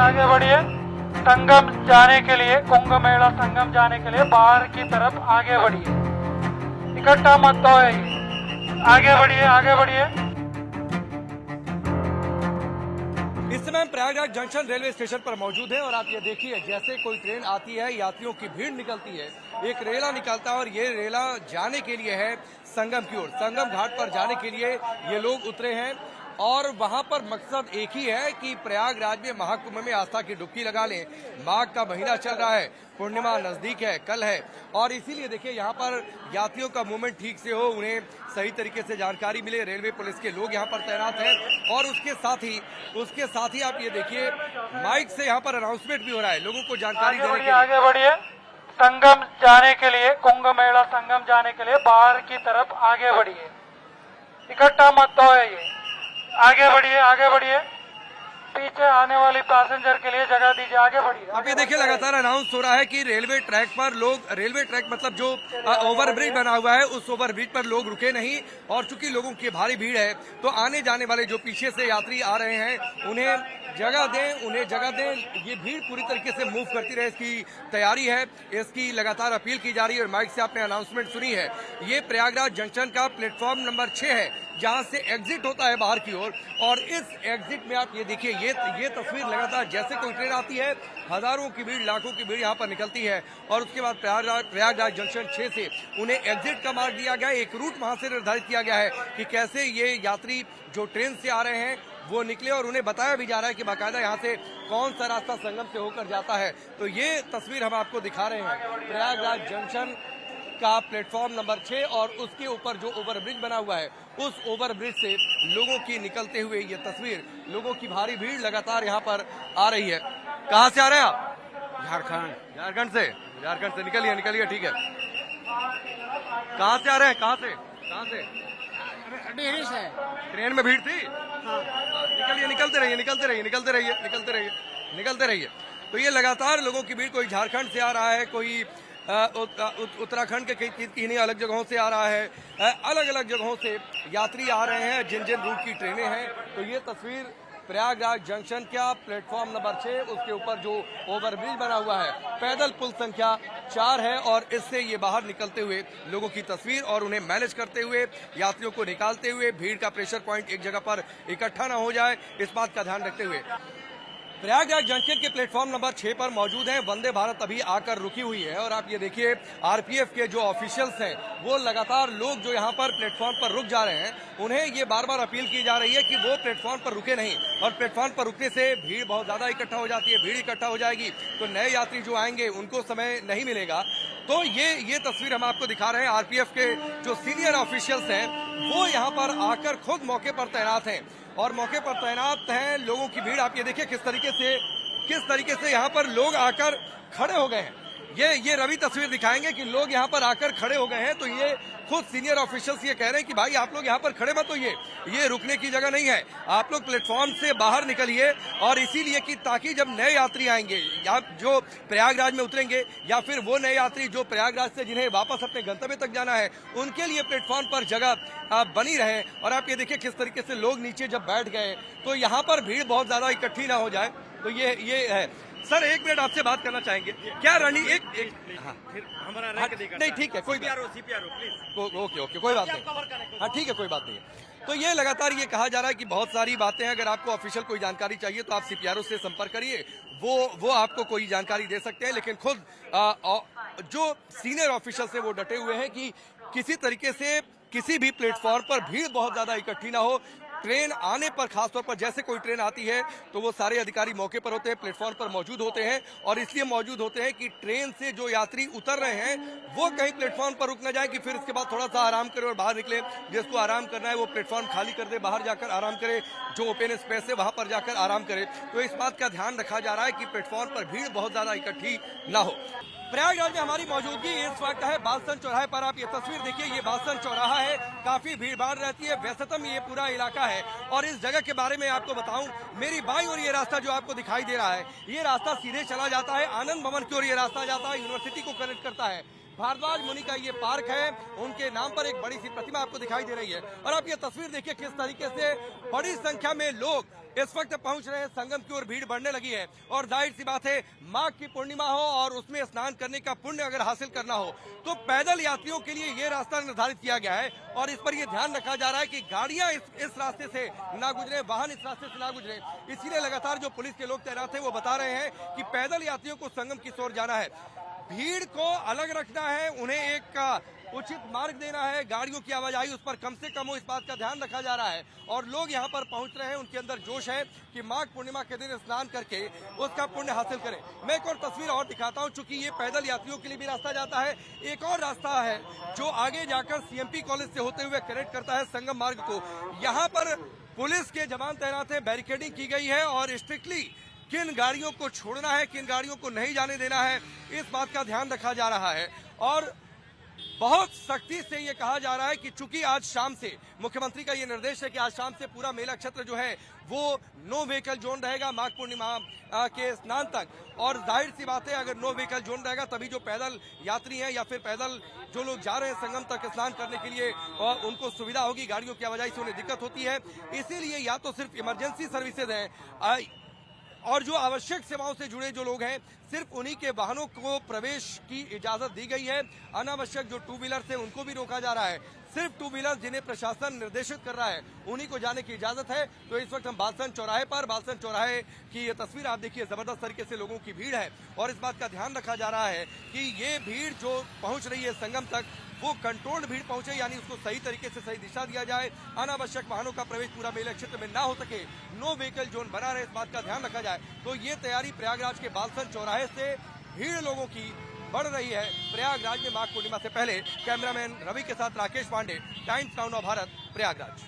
आगे बढ़िए। संगम जाने के लिए, कुंभ मेला संगम जाने के लिए बाहर की तरफ आगे बढ़िए, इकट्ठा मत होइए, आगे बढ़िए, आगे बढ़िए। इस समय हम प्रयागराज जंक्शन रेलवे स्टेशन पर मौजूद हैं और आप ये देखिए, जैसे कोई ट्रेन आती है, यात्रियों की भीड़ निकलती है, एक रेला निकलता है और ये रेला जाने के लिए है संगम की ओर। संगम घाट पर जाने के लिए ये लोग उतरे हैं और वहां पर मकसद एक ही है कि प्रयागराज में महाकुंभ में आस्था की डुबकी लगा लें। माघ का महीना चल रहा है, पूर्णिमा नजदीक है, कल है, और इसीलिए देखिए यहाँ पर यात्रियों का मूवमेंट ठीक से हो, उन्हें सही तरीके से जानकारी मिले। रेलवे पुलिस के लोग यहाँ पर तैनात हैं और उसके साथ ही आप ये देखिए माइक से यहाँ पर अनाउंसमेंट भी हो रहा है, लोगों को जानकारी देने के लिए। आगे बढ़िए। संगम जाने के लिए, कुंभ मेला संगम जाने के लिए बाहर की तरफ आगे बढ़िए, इकट्ठा मत होइए, आगे बढ़िए, आगे बढ़िए। पीछे आने वाली पैसेंजर के लिए जगह दीजिए, आगे बढ़िए। अब ये देखिए लगातार अनाउंस हो रहा है कि रेलवे ट्रैक पर लोग, रेलवे ट्रैक मतलब जो ओवरब्रिज बना हुआ है, उस ओवरब्रिज पर लोग रुके नहीं, और चूंकि लोगों की भारी भीड़ है तो आने जाने वाले जो पीछे से यात्री आ रहे हैं उन्हें जगह दें। ये भीड़ पूरी तरीके से मूव करती रहे, इसकी तैयारी है, इसकी लगातार अपील की जा रही है। और माइक से आपने अनाउंसमेंट सुनी है। ये प्रयागराज जंक्शन का प्लेटफॉर्म नंबर 6 है, जहां से एग्जिट होता है बाहर की ओर, और इस एग्जिट में आप ये देखिए, ये तस्वीर लगातार जैसे कोई ट्रेन आती है, हजारों की भीड़, लाखों की भीड़ यहाँ पर निकलती है और उसके बाद प्रयागराज जंक्शन 6 से उन्हें एग्जिट का मार्ग दिया गया है। एक रूट वहां से निर्धारित किया गया है कि कैसे ये यात्री जो ट्रेन से आ रहे हैं वो निकले, और उन्हें बताया भी जा रहा है कि बाकायदा यहाँ से कौन सा रास्ता संगम से होकर जाता है। तो ये तस्वीर हम आपको दिखा रहे हैं प्रयागराज जंक्शन का प्लेटफॉर्म नंबर 6, और उसके ऊपर जो ओवरब्रिज बना हुआ है, उस ओवरब्रिज से लोगों की निकलते हुए ये तस्वीर, लोगों की भारी भीड़ लगातार यहाँ पर आ रही है। कहाँ से आ रहे हैं आप? झारखंड से निकलिए, ठीक है। कहाँ से आ रहे हैं, कहाँ से? डेहरी से। ट्रेन में भीड़ थी? हाँ। निकलिए, निकलते रहिए। तो ये लगातार लोगों की भीड़, कोई झारखंड से आ रहा है, कोई उत्तराखंड के किन्हीं अलग जगहों से आ रहा है, अलग अलग जगहों से यात्री आ रहे हैं जिन रूट की ट्रेनें हैं। तो ये तस्वीर प्रयागराज जंक्शन का प्लेटफॉर्म नंबर 6, उसके ऊपर जो ओवरब्रिज बना हुआ है, पैदल पुल संख्या 4 है, और इससे ये बाहर निकलते हुए लोगों की तस्वीर और उन्हें मैनेज करते हुए, यात्रियों को निकालते हुए, भीड़ का प्रेशर पॉइंट एक जगह पर इकट्ठा ना हो जाए, इस बात का ध्यान रखते हुए प्रयागराज जंक्शन के प्लेटफॉर्म नंबर 6 पर मौजूद हैं। वंदे भारत अभी आकर रुकी हुई है और आप ये देखिए, आरपीएफ के जो ऑफिशियल्स हैं वो लगातार, लोग जो यहाँ पर प्लेटफॉर्म पर रुक जा रहे हैं, उन्हें ये बार बार अपील की जा रही है कि वो प्लेटफॉर्म पर रुके नहीं, और प्लेटफॉर्म पर रुकने से भीड़ बहुत ज्यादा इकट्ठा हो जाती है, भीड़ इकट्ठा हो जाएगी तो नए यात्री जो आएंगे उनको समय नहीं मिलेगा। तो ये तस्वीर हम आपको दिखा रहे हैं। आरपीएफ के जो सीनियर ऑफिशियल्स हैं वो यहाँ पर आकर खुद मौके पर तैनात हैं, और मौके पर तैनात हैं। लोगों की भीड़ आप ये देखिए किस तरीके से यहाँ पर लोग आकर खड़े हो गए हैं। ये रवि तस्वीर दिखाएंगे कि लोग यहाँ पर आकर खड़े हो गए हैं। तो ये खुद सीनियर ऑफिशियल्स ये कह रहे हैं कि भाई आप लोग यहाँ पर खड़े मत होइए, ये रुकने की जगह नहीं है, आप लोग प्लेटफॉर्म से बाहर निकलिए। और इसीलिए कि ताकि जब नए यात्री आएंगे या जो प्रयागराज में उतरेंगे, या फिर वो नए यात्री जो प्रयागराज से जिन्हें वापस अपने गंतव्य तक जाना है, उनके लिए प्लेटफॉर्म पर जगह बनी रहे। और आप ये देखिए किस तरीके से लोग नीचे जब बैठ गए तो यहाँ पर भीड़ बहुत ज्यादा इकट्ठी ना हो जाए। तो ये है। सर, एक मिनट आपसे बात करना चाहेंगे, क्या रनी एक हाँ, नहीं ठीक है, कोई ओके, कोई बात नहीं, हाँ ठीक है, कोई बात नहीं है। तो ये लगातार ये कहा जा रहा है कि बहुत सारी बातें हैं, अगर आपको ऑफिशियल कोई जानकारी चाहिए तो आप सीपीआरओ से संपर्क करिए, वो आपको कोई जानकारी दे सकते हैं। लेकिन खुद जो सीनियर ऑफिशियल है वो डटे हुए हैं कि किसी तरीके से किसी भी प्लेटफॉर्म पर भीड़ बहुत ज्यादा इकट्ठी ना हो। ट्रेन आने पर, खासतौर पर जैसे कोई ट्रेन आती है तो वो सारे अधिकारी मौके पर होते हैं, प्लेटफॉर्म पर मौजूद होते हैं, और इसलिए मौजूद होते हैं कि ट्रेन से जो यात्री उतर रहे हैं वो कहीं प्लेटफॉर्म पर रुक ना जाए कि फिर इसके बाद थोड़ा सा आराम करे और बाहर निकले। जिसको आराम करना है वो प्लेटफॉर्म खाली कर दे, बाहर जाकर आराम करे, जो ओपन स्पेस है वहां पर जाकर आराम करे। तो इस बात का ध्यान रखा जा रहा है कि प्लेटफॉर्म पर भीड़ बहुत ज्यादा इकट्ठी ना हो। प्रयागराज में हमारी मौजूदगी इस वक्त है बालसन चौराहे पर। आप ये तस्वीर देखिए, ये बालसन चौराहा है, काफी भीड़ भाड़ रहती है, व्यस्ततम ये पूरा इलाका है। और इस जगह के बारे में आपको बताऊं, मेरी बाईं ओर ये रास्ता जो आपको दिखाई दे रहा है, ये रास्ता सीधे चला जाता है आनंद भवन की ओर, ये रास्ता जाता है, यूनिवर्सिटी को कनेक्ट करता है। भारद्वाज मुनि का ये पार्क है, उनके नाम पर एक बड़ी सी प्रतिमा आपको दिखाई दे रही है। और आप ये तस्वीर देखिए किस तरीके से बड़ी संख्या में लोग इस वक्त पहुंच रहे हैं संगम की ओर, भीड़ बढ़ने लगी है। और जाहिर सी बात है, माघ की पूर्णिमा हो और उसमें स्नान करने का पुण्य अगर हासिल करना हो तो पैदल यात्रियों के लिए ये रास्ता निर्धारित किया गया है। और इस पर यह ध्यान रखा जा रहा है कि गाड़ियां इस रास्ते से ना गुजरे, वाहन इस रास्ते से ना गुजरे। इसीलिए लगातार जो पुलिस के लोग तैनात हैं वो बता रहे हैं कि पैदल यात्रियों को संगम की ओर जाना है, भीड़ को अलग रखना है, उन्हें एक उचित मार्ग देना है, गाड़ियों की आवाजाही उस पर कम से कम हो, इस बात का ध्यान रखा जा रहा है। और लोग यहाँ पर पहुंच रहे हैं, उनके अंदर जोश है कि माघ पूर्णिमा के दिन स्नान करके उसका पुण्य हासिल करें। मैं एक और तस्वीर और दिखाता हूं, चूंकि ये पैदल यात्रियों के लिए भी रास्ता जाता है। एक और रास्ता है जो आगे जाकर सीएमपी कॉलेज से होते हुए कनेक्ट करता है संगम मार्ग को। यहाँ पर पुलिस के जवान तैनात है, बैरिकेडिंग की गई है और स्ट्रिक्टली किन गाड़ियों को छोड़ना है, किन गाड़ियों को नहीं जाने देना है, इस बात का ध्यान रखा जा रहा है। और बहुत सख्ती से ये कहा जा रहा है कि चूंकि आज शाम से मुख्यमंत्री का ये निर्देश है कि आज शाम से पूरा मेला क्षेत्र जो है वो नो व्हीकल जोन रहेगा माघ पूर्णिमा के स्नान तक। और जाहिर सी बात है, अगर नो व्हीकल जोन रहेगा तभी जो पैदल यात्री हैं या फिर पैदल जो लोग जा रहे हैं संगम तक स्नान करने के लिए और उनको सुविधा होगी, गाड़ियों की आवाजाही से उन्हें दिक्कत होती है। इसीलिए या तो सिर्फ इमरजेंसी सर्विसेज हैं और जो आवश्यक सेवाओं से जुड़े जो लोग हैं सिर्फ उन्हीं के वाहनों को प्रवेश की इजाजत दी गई है। अनावश्यक जो टू व्हीलर थे उनको भी रोका जा रहा है। सिर्फ टू व्हीलर जिन्हें प्रशासन निर्देशित कर रहा है उन्हीं को जाने की इजाजत है। तो इस वक्त हम बालसन चौराहे पर, बालसन चौराहे की ये तस्वीर आप देखिए, जबरदस्त तरीके से लोगों की भीड़ है और इस बात का ध्यान रखा जा रहा है कि ये भीड़ जो पहुंच रही है संगम तक वो कंट्रोल्ड भीड़ पहुंचे, यानी उसको सही तरीके से सही दिशा दिया जाए, अनावश्यक वाहनों का प्रवेश पूरा मेला क्षेत्र में ना हो सके, नो व्हीकल जोन बना रहे, इस बात का ध्यान रखा जाए। तो ये तैयारी प्रयागराज के बालसन चौराहे से भीड़ लोगों की बढ़ रही है। प्रयागराज में माघ पूर्णिमा से पहले कैमरामैन रवि के साथ Rakesh Pandey, Times Now of Bharat, Prayagraj.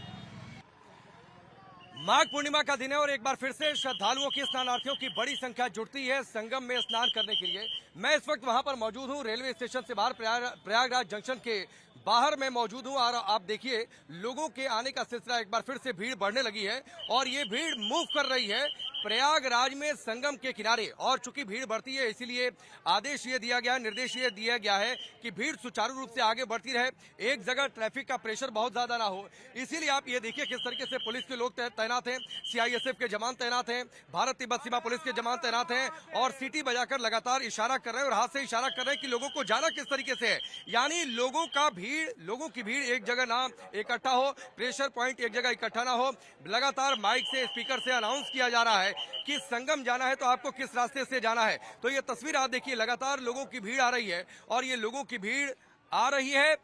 Magh Purnima का दिन है और एक बार फिर से श्रद्धालुओं की, स्नानार्थियों की बड़ी संख्या जुटती है संगम में स्नान करने के लिए। मैं इस वक्त वहां पर मौजूद हूं, रेलवे स्टेशन से बाहर प्रयागराज जंक्शन के बाहर मैं मौजूद हूं और आप देखिए लोगों के आने का सिलसिला एक बार फिर से भीड़ बढ़ने लगी है और ये भीड़ मूव कर रही है प्रयागराज में संगम के किनारे। और चूंकि भीड़ बढ़ती है इसीलिए आदेश ये दिया गया, निर्देश ये दिया गया है कि भीड़ सुचारू रूप से आगे बढ़ती रहे, एक जगह ट्रैफिक का प्रेशर बहुत ज्यादा ना हो। इसीलिए आप ये देखिए किस तरीके से पुलिस के लोग तैनात हैं, सीआईएसएफ के जवान तैनात हैं, भारत तिब्बत सीमा पुलिस के जवान तैनात हैं और सीटी बजाकर लगातार इशारा कर रहे हैं और हाथ से इशारा कर रहे हैं कि लोगों को जाना किस तरीके से है। यानी लोगों की भीड़ एक जगह ना इकट्ठा हो, प्रेशर पॉइंट एक जगह इकट्ठा ना हो। लगातार माइक से, स्पीकर से अनाउंस किया जा रहा है कि संगम जाना है तो आपको किस रास्ते से जाना है। तो ये तस्वीर आप देखिए, लगातार लोगों की भीड़ आ रही है और ये लोगों की भीड़ आ रही है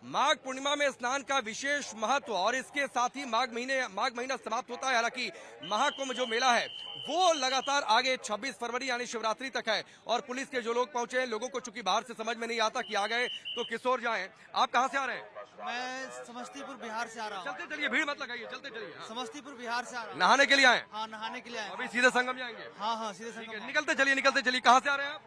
माघ पूर्णिमा में स्नान का विशेष महत्व। और इसके साथ ही माघ महीना समाप्त होता है। हालांकि महाकुंभ जो मेला है वो लगातार आगे 26 फरवरी यानी शिवरात्रि तक है और पुलिस के जो लोग पहुंचे हैं, लोगों को चूंकि बाहर से समझ में नहीं आता कि आ गए तो किस ओर जाएं। आप कहां से आ रहे हैं? मैं समस्तीपुर बिहार से आ रहा हूँ। चलते चलिए, भीड़ मत लगाइए, चलते चलिए। हाँ। समस्तीपुर बिहार से आ रहा हूँ। नहाने के लिए आए? हाँ, नहाने के लिए आए। अभी सीधे संगम जाएंगे? हाँ, सीधे संगम। निकलते चलिए। कहाँ से आ रहे हैं आप?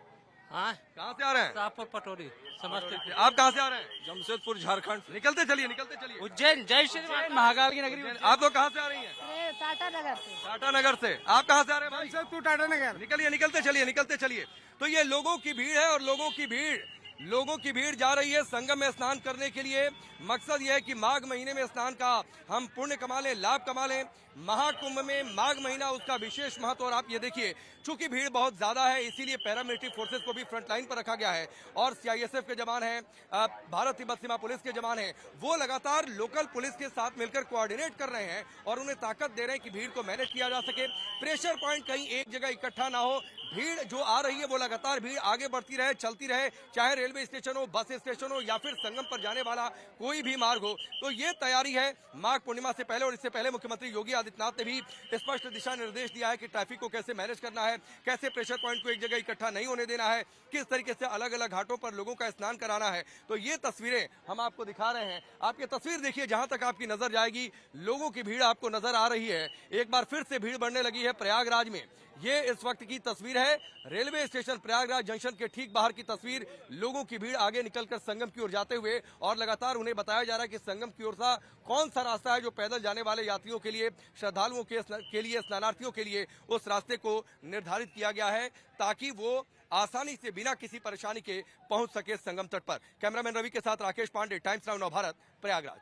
हाँ, कहाँ से आ रहे हैं? शाहपुर पटोरी समस्तीपुर। आप कहाँ से आ रहे हैं? जमशेदपुर झारखंड। निकलते चलिए। उज्जैन, जय श्री राम, महाकाल की नगरी। आप लोग कहाँ से आ रही हैं? टाटा नगर से। टाटा नगर से। आप कहाँ से आ रहे हैं भाई? जमशेदपुर टाटा नगर। निकलते चलिए। तो ये लोगों की भीड़ है और लोगों की भीड़ जा रही है संगम में स्नान करने के लिए। मकसद यह है कि माघ महीने में स्नान का हम पुण्य कमा लें, लाभ कमा लें। महाकुंभ में माघ महीना उसका विशेष महत्व। और आप ये देखिए, चूंकि भीड़ बहुत ज्यादा है इसीलिए पैरामिलिट्री फोर्सेस को भी फ्रंट लाइन पर रखा गया है और सीआईएसएफ के जवान हैं, भारत तिब्बत सीमा पुलिस के जवान हैं, वो लगातार लोकल पुलिस के साथ मिलकर कोऑर्डिनेट कर रहे हैं और उन्हें ताकत दे रहे हैं कि भीड़ को मैनेज किया जा सके, प्रेशर पॉइंट कहीं एक जगह इकट्ठा ना हो। भीड़ जो आ रही है वो लगातार भीड़ आगे बढ़ती रहे, चलती रहे, चाहे रेलवे स्टेशन हो, बस स्टेशन हो या फिर संगम पर जाने वाला कोई भी मार्ग हो। तो ये तैयारी है माघ पूर्णिमा से पहले। और इससे पहले मुख्यमंत्री योगी आदित्यनाथ ने भी स्पष्ट दिशा निर्देश दिया है कि ट्रैफिक को कैसे मैनेज करना है, कैसे प्रेशर पॉइंट को एक जगह इकट्ठा नहीं होने देना है, किस तरीके से अलग अलग घाटों पर लोगों का स्नान कराना है। तो ये तस्वीरें हम आपको दिखा रहे हैं। आप ये तस्वीर देखिए, जहां तक आपकी नजर जाएगी लोगों की भीड़ आपको नजर आ रही है। एक बार फिर से भीड़ बढ़ने लगी है प्रयागराज में। ये इस वक्त की तस्वीर है रेलवे स्टेशन प्रयागराज जंक्शन के ठीक बाहर की तस्वीर। लोगों की भीड़ आगे निकलकर संगम की ओर जाते हुए और लगातार उन्हें बताया जा रहा है कि संगम की ओर सा कौन सा रास्ता है जो पैदल जाने वाले यात्रियों के लिए, श्रद्धालुओं के लिए, स्नानार्थियों के लिए उस रास्ते को निर्धारित किया गया है ताकि वो आसानी से बिना किसी परेशानी के पहुंच सके संगम तट पर। कैमरामैन रवि के साथ राकेश पांडे, टाइम्स नाउ नव भारत, प्रयागराज।